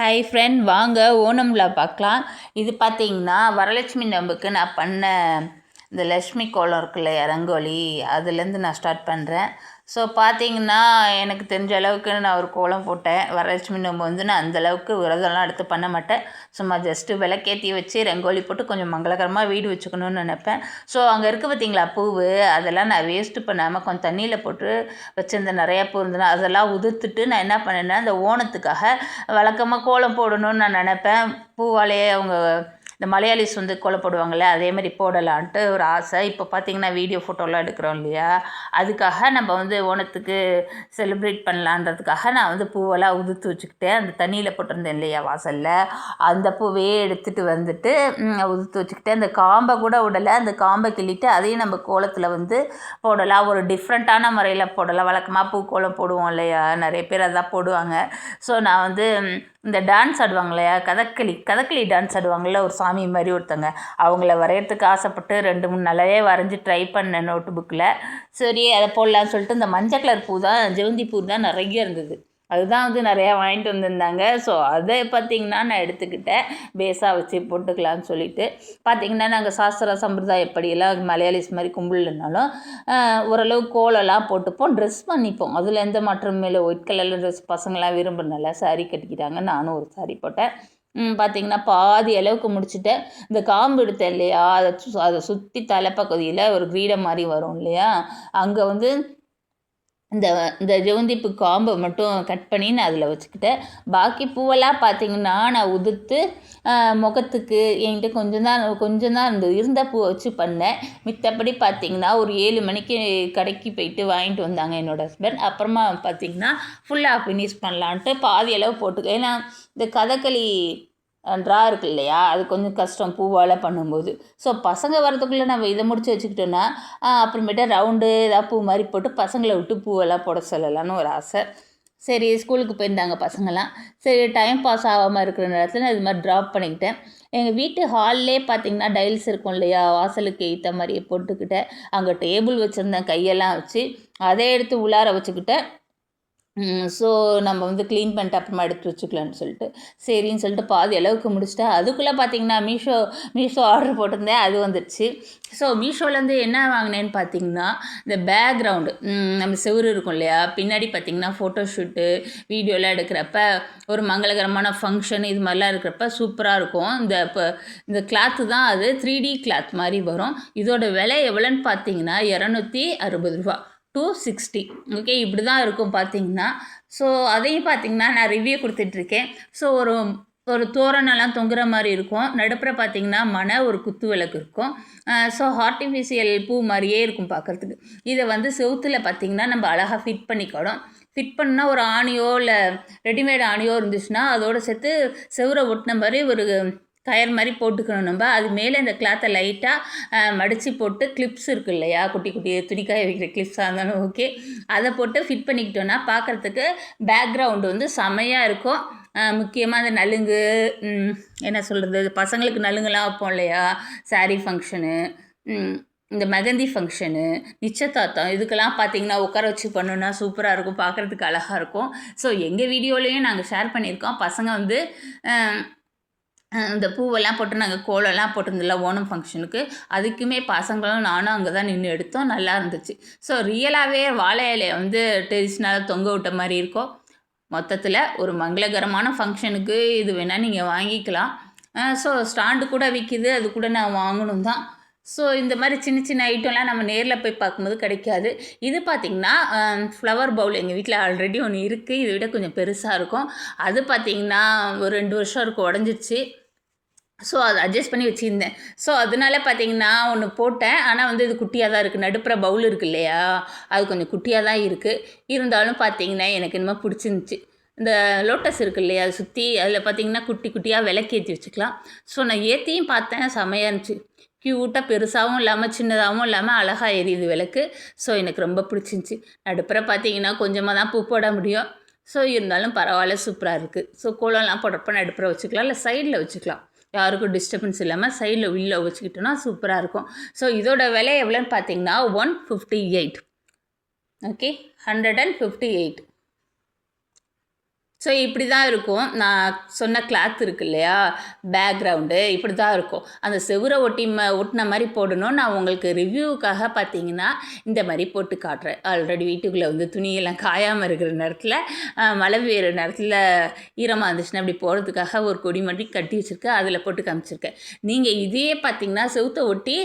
Hi friend, வாங்க ஓணம்ல பார்க்கலாம். இது பார்த்தீங்கன்னா வரலட்சுமி நோம்புக்கு நான் பண்ண இந்த லக்ஷ்மி கோலம் இருக்குல்ல, ரங்கோலி, அதுலேருந்து நான் ஸ்டார்ட் பண்ணுறேன். ஸோ பார்த்தீங்கன்னா எனக்கு தெரிஞ்ச அளவுக்கு நான் ஒரு கோலம் போட்டேன். வரலட்சுமி நோம்பு வந்து நான் அந்தளவுக்கு விரதம்லாம் எடுத்து பண்ண மாட்டேன். சும்மா ஜஸ்ட்டு விளக்கேற்றி வச்சு ரங்கோலி போட்டு கொஞ்சம் மங்களகரமாக வீடு வச்சுக்கணும்னு நினப்பேன். ஸோ அங்கே இருக்குது பார்த்தீங்களா பூவு, அதெல்லாம் நான் வேஸ்ட்டு பண்ணாமல் கொஞ்சம் தண்ணியில் போட்டு வச்சுருந்தேன். நிறையா பூ இருந்ததுன்னா அதெல்லாம் உதிர்த்துட்டு நான் என்ன பண்ணேன்னா, அந்த ஓணத்துக்காக வழக்கமாக கோலம் போடணும்னு நான் நினப்பேன். பூவாலேயே அவங்க இந்த மலையாளிஸ் வந்து கோலம் போடுவாங்கள்ல, அதே மாதிரி போடலான்ட்டு ஒரு ஆசை. இப்போ பார்த்திங்கன்னா வீடியோ ஃபோட்டோலாம் எடுக்கிறோம் இல்லையா, அதுக்காக நம்ம வந்து ஓணத்துக்கு செலிப்ரேட் பண்ணலான்றதுக்காக நான் வந்து பூவெல்லாம் உதிர்த்து வச்சுக்கிட்டேன். அந்த தண்ணியில் போட்டிருந்தேன் இல்லையா வாசலில், அந்த பூவே எடுத்துகிட்டு வந்துட்டு உதிர்த்து வச்சுக்கிட்டேன். அந்த காம்பை கூட விடலை, அந்த காம்பை கிள்ளிட்டு அதையும் நம்ம கோலத்தில் வந்து போடலாம். ஒரு டிஃப்ரெண்ட்டான முறையில் போடலாம். வழக்கமாக பூ கோலம் போடுவோம் இல்லையா, நிறைய பேர் அதான் போடுவாங்க. ஸோ நான் வந்து இந்த டான்ஸ் ஆடுவாங்க இல்லையா, கதகளி டான்ஸ் ஆடுவாங்கள்ல, ஒரு சாமி மாதிரி ஒருத்தங்க, அவங்கள வரைகிறதுக்கு ஆசைப்பட்டு 2-3 நாளாவே வரைஞ்சி ட்ரை பண்ணேன் நோட்டு புக்கில். சரி அதை போடலான்னு சொல்லிட்டு இந்த மஞ்சள் கலர் பூ தான், ஜெவந்தி பூ தான் நிறைய இருந்தது. அதுதான் வந்து நிறையா வாங்கிட்டு வந்திருந்தாங்க. ஸோ அதை பார்த்திங்கன்னா நான் எடுத்துக்கிட்டேன், பேஸாக வச்சு போட்டுக்கலான்னு சொல்லிட்டு. பார்த்திங்கன்னா நாங்கள் சாஸ்திர சம்பிரதாயப்படியெல்லாம் மலையாளிஸ் மாதிரி கும்பிடலனாலும் ஓரளவு கோலம்லாம் போட்டுப்போம், ட்ரெஸ் பண்ணிப்போம். அதில் எந்த மாற்றமும் இல்லை. ஒயிட் கலரில் ட்ரெஸ் பசங்களாம் விரும்புனால சாரீ கட்டிக்கிட்டாங்க, நானும் ஒரு சாரீ போட்டேன். பார்த்திங்கன்னா பாதி அளவுக்கு முடிச்சுட்டேன். இந்த காம்பு எடுத்தேன் இல்லையா, அதை சுற்றி தலைப்பகுதியில் ஒரு கிரீடம் மாதிரி வரும் இல்லையா, அங்கே வந்து இந்த இந்த ஜெவந்திப்பூ காம்பை மட்டும் கட் பண்ணி நான் அதில் வச்சுக்கிட்டேன். பாக்கி பூவெல்லாம் பார்த்திங்கன்னா நான் உதிர்த்து முகத்துக்கு என்கிட்ட கொஞ்சம் தான் இருந்த பூவை வச்சு பண்ணேன். மித்தபடி பார்த்திங்கன்னா ஒரு 7 மணிக்கு கடைக்கு போயிட்டு வாங்கிட்டு வந்தாங்க என்னோடய ஹஸ்பண்ட். அப்புறமா பார்த்திங்கன்னா ஃபுல்லாக ஃபினிஷ் பண்ணலான்ட்டு பாதி அளவு போட்டுக்க. ஏன்னா இந்த கதகளி ட்ரா இருக்கு இல்லையா, அது கொஞ்சம் கஷ்டம் பூவால் பண்ணும்போது. ஸோ பசங்க வரதுக்குள்ளே நம்ம இதை முடிச்சு வச்சுக்கிட்டோன்னா அப்புறமேட்டு ரவுண்டு ஏதாவது பூ மாதிரி போட்டு பசங்களை விட்டு பூவெல்லாம் போட சொல்லலான்னு ஒரு ஆசை. சரி, ஸ்கூலுக்கு போயிருந்தாங்க பசங்கள்லாம். சரி, டைம் பாஸ் ஆகாமல் இருக்கிற நேரத்தில் நான் இது மாதிரி ட்ராப் பண்ணிக்கிட்டேன். எங்கள் வீட்டு ஹால்லே பார்த்திங்கன்னா டைல்ஸ் இருக்கும் இல்லையா, வாசலுக்கு ஏற்ற மாதிரியே போட்டுக்கிட்டேன். அங்கே டேபிள் வச்சுருந்தேன், கையெல்லாம் வச்சு அதை எடுத்து உள்ளார வச்சுக்கிட்டேன். ஸோ நம்ம வந்து க்ளீன் பண்ணிட்டு அப்புறமா எடுத்து வச்சுக்கலான்னு சொல்லிட்டு சரின்னு சொல்லிட்டு பாதி அளவுக்கு முடிச்சிட்டேன். அதுக்குள்ளே பார்த்திங்கன்னா மீஷோ ஆர்டர் போட்டிருந்தேன், அது வந்துடுச்சு. ஸோ மீஷோலேருந்து என்ன வாங்கினேன்னு பார்த்திங்கன்னா, இந்த பேக்ரவுண்டு நம்ம செவுரு இருக்கும் இல்லையா, பின்னாடி பார்த்திங்கன்னா ஃபோட்டோஷூட்டு வீடியோலாம் எடுக்கிறப்ப ஒரு மங்களகரமான ஃபங்க்ஷன் இது மாதிரிலாம் இருக்கிறப்ப சூப்பராக இருக்கும். இந்த கிளாத்து தான் அது 3D கிளாத் மாதிரி வரும். இதோட விலை எவ்வளோன்னு பார்த்திங்கன்னா 260 ரூபா, 260. ஓகே, இப்படி தான் இருக்கும் பார்த்திங்கன்னா. ஸோ அதையும் பார்த்திங்கன்னா நான் ரிவ்யூ கொடுத்துட்ருக்கேன். ஸோ ஒரு தோரணெல்லாம் தொங்குற மாதிரி இருக்கும். நடுப்புற பார்த்திங்கன்னா ஒரு குத்து விளக்கு இருக்கும். ஸோ ஆர்டிஃபிஷியல் பூ மாதிரியே இருக்கும் பார்க்குறதுக்கு. இதை வந்து செவுத்தில் பார்த்திங்கன்னா நம்ம அழகாக ஃபிட் பண்ணிக்கணும். ஃபிட் பண்ணால் ஒரு ஆணியோ இல்லை ரெடிமேட் ஆணியோ இருந்துச்சுன்னா அதோடு சேர்த்து செவுரை ஒட்டின மாதிரி ஒரு கயர் மாதிரி போட்டுக்கணும். நம்ம அது மேலே இந்த கிளாத்தை லைட்டாக மடித்து போட்டு கிளிப்ஸ் இருக்குது இல்லையா, குட்டி குட்டி துணிக்காய வைக்கிற கிளிப்ஸாக இருந்தாலும் ஓகே, அதை போட்டு ஃபிட் பண்ணிக்கிட்டோன்னா பார்க்குறதுக்கு பேக்ரவுண்டு வந்து செமையாக இருக்கும். முக்கியமாக அந்த நலுங்கு, என்ன சொல்கிறது, பசங்களுக்கு நலுங்குலாம் வைப்போம் இல்லையா, சாரீ ஃபங்க்ஷனு, இந்த மெகந்தி ஃபங்க்ஷனு, நிச்சயதார்த்தம், இதுக்கெல்லாம் பார்த்திங்கன்னா உட்கார வச்சு பண்ணோன்னா சூப்பராக இருக்கும், பார்க்குறதுக்கு அழகாக இருக்கும். ஸோ எங்கள் வீடியோலையும் நாங்கள் ஷேர் பண்ணியிருக்கோம். பசங்க வந்து இந்த பூவெல்லாம் போட்டு நாங்கள் கோலம்லாம் போட்டிருந்தில்ல ஓணம் ஃபங்க்ஷனுக்கு, அதுக்குமே பசங்களும் நானும் அங்கே தான் நின்று எடுத்தோம், நல்லா இருந்துச்சு. ஸோ ரியலாகவே வாழை இலையை வந்து ட்ரெடிஷ்னலாக தொங்க விட்ட மாதிரி இருக்கும். மொத்தத்தில் ஒரு மங்களகரமான ஃபங்க்ஷனுக்கு இது வேணால் நீங்கள் வாங்கிக்கலாம். ஸோ ஸ்டாண்டு கூட விற்கிது, அது கூட நான் வாங்கணும் தான். ஸோ இந்த மாதிரி சின்ன சின்ன ஐட்டம்லாம் நம்ம நேரில் போய் பார்க்கும்போது கிடைக்காது. இது பார்த்திங்கன்னா ஃப்ளவர் பவுல் எங்கள் வீட்டில் ஆல்ரெடி ஒன்று இருக்குது, இதை விட கொஞ்சம் பெருசாக இருக்கும். அது பார்த்திங்கன்னா ஒரு 2 வருஷம் இருக்கும், உடஞ்சிடுச்சு. ஸோ அதை அட்ஜஸ்ட் பண்ணி வச்சுருந்தேன். ஸோ அதனால பார்த்திங்கன்னா ஒன்று போட்டேன், ஆனால் வந்து இது குட்டியாக தான் இருக்குது. நடுப்புற பவுல் இருக்குது இல்லையா, அது கொஞ்சம் குட்டியாக தான் இருக்குது. இருந்தாலும் பார்த்திங்கன்னா எனக்கு என்னமோ பிடிச்சிருந்துச்சி. இந்த லோட்டஸ் இருக்குது இல்லையா, அதை சுற்றி அதில் பார்த்திங்கன்னா குட்டி குட்டியாக விளக்கேற்றி வச்சுக்கலாம். ஸோ நான் ஏற்றியும் பார்த்தேன், செமையாக இருந்துச்சு. க்யூட்டாக பெருசாகவும் இல்லாமல் சின்னதாகவும் இல்லாமல் அழகாக எரியுது விளக்கு. ஸோ எனக்கு ரொம்ப பிடிச்சிருந்துச்சி. நடுப்புற பார்த்திங்கன்னா கொஞ்சமாக தான் பூ போட முடியும். ஸோ இருந்தாலும் பரவாயில்ல, சூப்பராக இருக்குது. ஸோ கோலம்லாம் போடுறப்ப நடுப்புற வச்சுக்கலாம், இல்லை சைடில் வச்சுக்கலாம், யாருக்கும் டிஸ்டர்பன்ஸ் இல்லாமல் சைடில் உள்ள வச்சுக்கிட்டோன்னா சூப்பராக இருக்கும். ஸோ இதோட விலை எவ்வளோன்னு பார்த்திங்கன்னா 158. ஓகே, 158. ஸோ இப்படி தான் இருக்கும். நான் சொன்ன கிளாத் இருக்கு இல்லையா, பேக்ரவுண்டு இப்படி தான் இருக்கும். அந்த செவுரை ஒட்டின மாதிரி போடணும். நான் உங்களுக்கு ரிவ்யூவுக்காக பார்த்தீங்கன்னா இந்த மாதிரி போட்டு காட்டுறேன். ஆல்ரெடி வீட்டுக்குள்ளே வந்து துணியெல்லாம் காயாமல் இருக்கிற நேரத்தில், மழை பெய்கிற நேரத்தில் ஈரமாக இருந்துச்சுன்னா அப்படி போடுறதுக்காக ஒரு கொடி மட்டும் கட்டி வச்சுருக்கேன். அதில் போட்டு காமிச்சிருக்கேன். நீங்கள் இதையே பார்த்தீங்கன்னா செவுத்தை ஒட்டி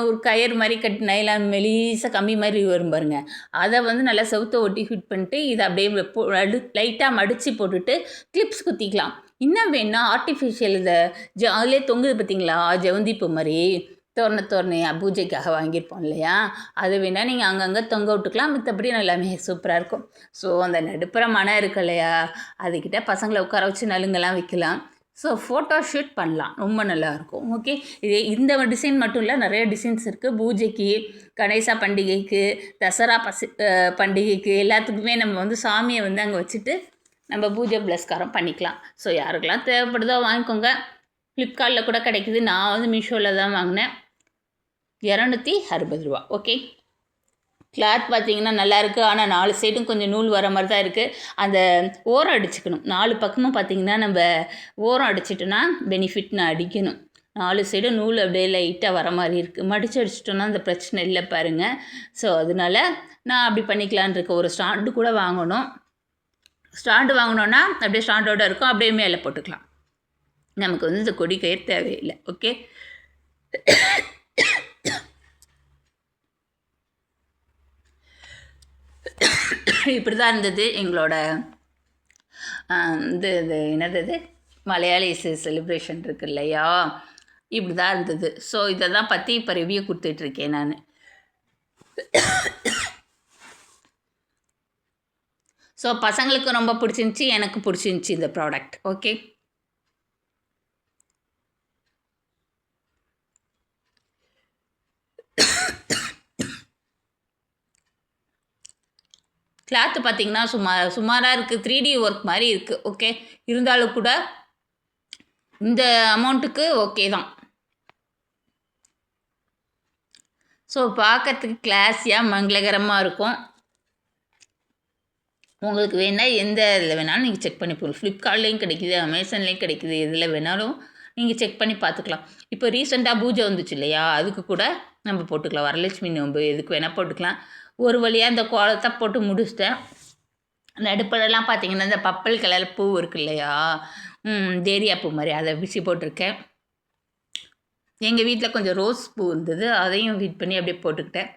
ஒரு கயிறு மாதிரி கட்டி நைலான் மெலிசாக கம்பி மாதிரி வரும் பாருங்க, அதை வந்து நல்லா செவுத்தை ஒட்டி ஃபிட் பண்ணிட்டு இதை அப்படியே லைட்டாக மடித்து போட்டுட்டு கிளிப்ஸ் குத்திக்கலாம். இன்னும் வேணா ஆர்டிஃபிஷியல் இதை அதிலே தொங்குது பார்த்தீங்களா, ஜெவந்திப்பு மாதிரி தோரணையாக பூஜைக்காக வாங்கியிருப்போம் இல்லையா, அது வேணால் நீங்கள் அங்கங்கே தொங்க விட்டுக்கலாம். மற்றபடி எல்லாமே சூப்பராக இருக்கும். ஸோ அந்த நடுப்புற மனம் இருக்கு இல்லையா, அதுக்கிட்ட பசங்களை உட்கார வச்சு நலுங்கெல்லாம் வைக்கலாம். ஸோ ஃபோட்டோ ஷூட் பண்ணலாம், ரொம்ப நல்லாயிருக்கும். ஓகே, இந்த டிசைன் மட்டும் இல்லை, நிறைய டிசைன்ஸ் இருக்குது. பூஜைக்கு, கணேசா பண்டிகைக்கு, தசரா பண்டிகைக்கு எல்லாத்துக்குமே நம்ம வந்து சாமியை வந்து அங்கே வச்சுட்டு நம்ம பூஜை புலஸ்காரம் பண்ணிக்கலாம். ஸோ யாருக்கெல்லாம் தேவைப்படுதோ வாங்கிக்கோங்க. ஃப்ளிப்கார்ட்டில் கூட கிடைக்குது. நான் வந்து மீஷோவில் தான் வாங்கினேன். 260 ரூபா. ஓகே, கிளாத் பார்த்திங்கன்னா நல்லாயிருக்கு. ஆனால் 4 சைடும் கொஞ்சம் நூல் வர மாதிரி தான் இருக்குது. அந்த ஓரம் அடிச்சுக்கணும். 4 பக்கமும் பார்த்திங்கன்னா நம்ம ஓரம் அடிச்சிட்டோன்னா பெனிஃபிட்னு அடிக்கணும். 4 சைடும் நூல் அப்படியே லைட்டாக வர மாதிரி இருக்குது. மடித்து அடிச்சிட்டோன்னா அந்த பிரச்சனை இல்லை பாருங்கள். ஸோ அதனால் நான் அப்படி பண்ணிக்கலான் இருக்கேன். ஒரு ஸ்டாண்டு கூட வாங்கணும். ஸ்டாண்டு வாங்கினோன்னா அப்படியே ஸ்டாண்டோடு இருக்கும், அப்படியே மேலே போட்டுக்கலாம். நமக்கு வந்து இந்த கொடி கயிறு தேவையில்லை. ஓகே, இப்படி தான் இருந்தது எங்களோட இது என்னது மலையாளி செலிப்ரேஷன் இருக்கு இல்லையா, இப்படி தான் இருந்தது. ஸோ இதை தான் பற்றி இப்போ ரிவ்யூ கொடுத்துட்ருக்கேன் நான். ஸோ பசங்களுக்கு ரொம்ப பிடிச்சிருந்துச்சி, எனக்கு பிடிச்சிருந்துச்சி இந்த ப்ராடக்ட். ஓகே, கிளாத்து பார்த்திங்கன்னா சுமாராக இருக்குது. 3D ஒர்க் மாதிரி இருக்குது. ஓகே, இருந்தாலும் கூட இந்த அமௌண்ட்டுக்கு ஓகே தான். ஸோ பார்க்கறதுக்கு கிளாஸியாக மங்களகரமாக இருக்கும். உங்களுக்கு வேணால் எந்த இதில் வேணாலும் நீங்கள் செக் பண்ணி போகலாம். ஃப்ளிப்கார்ட்லேயும் கிடைக்கிது, அமேசான்லேயும் கிடைக்கிது. எதில் வேணாலும் நீங்கள் செக் பண்ணி பார்த்துக்கலாம். இப்போ ரீசெண்டாக பூஜை வந்துச்சு இல்லையா, அதுக்கு கூட நம்ம போட்டுக்கலாம். வரலட்சுமி நோம்பு எதுக்கு வேணால் போட்டுக்கலாம். ஒரு வழியாக இந்த கோலத்தை போட்டு முடிச்சிட்டேன். நடுப்படலாம் பார்த்திங்கன்னா இந்த பப்பல் கலர் பூ இருக்கு இல்லையா, டேரியா பூ மாதிரி, அதை பிச்சு போட்டிருக்கேன். எங்கள் வீட்டில் கொஞ்சம் ரோஸ் பூ இருந்தது, அதையும் ஹீட் பண்ணி அப்படியே போட்டுக்கிட்டேன்.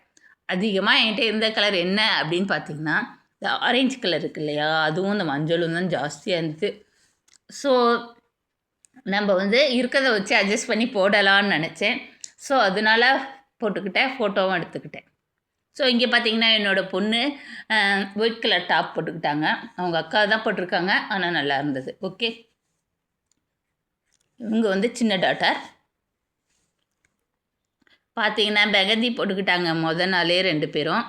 அதிகமாக என்கிட்ட இருந்த கலர் என்ன அப்படின்னு பார்த்திங்கன்னா இந்த ஆரஞ்சு கலர் இருக்கு இல்லையா, அதுவும் இந்த மஞ்சளும் தான் ஜாஸ்தியாக இருந்தது. ஸோ நம்ம வந்து இருக்கிறத வச்சு அட்ஜஸ்ட் பண்ணி போடலான்னு நினச்சேன். ஸோ அதனால் போட்டுக்கிட்டேன், ஃபோட்டோவும் எடுத்துக்கிட்டேன். ஸோ இங்கே பார்த்தீங்கன்னா என்னோடய பொண்ணு ஒயிட் கலர் டாப் போட்டுக்கிட்டாங்க. அவங்க அக்கா தான் போட்டிருக்காங்க, ஆனால் நல்லா இருந்தது. ஓகே, இவங்க வந்து சின்ன டாட்டர் பார்த்தீங்கன்னா மெஹந்தி போட்டுக்கிட்டாங்க மொதல் நாளே 2 பேரும்.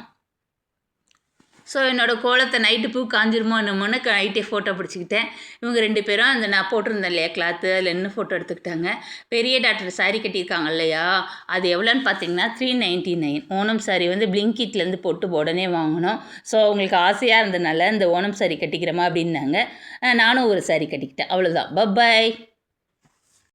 ஸோ என்னோடய கோலத்தை நைட்டு பூ காஞ்சிருமோ என்னமோன்னு நைட்டே ஃபோட்டோ பிடிச்சிக்கிட்டேன். இவங்க 2 பேரும் அந்த நான் போட்டிருந்தேன் இல்லையா கிளாத்து, அதில் என்ன ஃபோட்டோ எடுத்துக்கிட்டாங்க. பெரிய டாக்டர் சாரீ கட்டியிருக்காங்க இல்லையா, அது எவ்வளோன்னு பார்த்தீங்கன்னா 399. ஓணம் சாரீ வந்து பிளிங்கிட்லேருந்து போட்டு உடனே வாங்கினோம். ஸோ அவங்களுக்கு ஆசையாக இருந்ததுனால இந்த ஓணம் சாரீ கட்டிக்கிறோமா அப்படின்னாங்க. நானும் ஒரு சாரீ கட்டிக்கிட்டேன். அவ்வளோதான். பப்பாய்.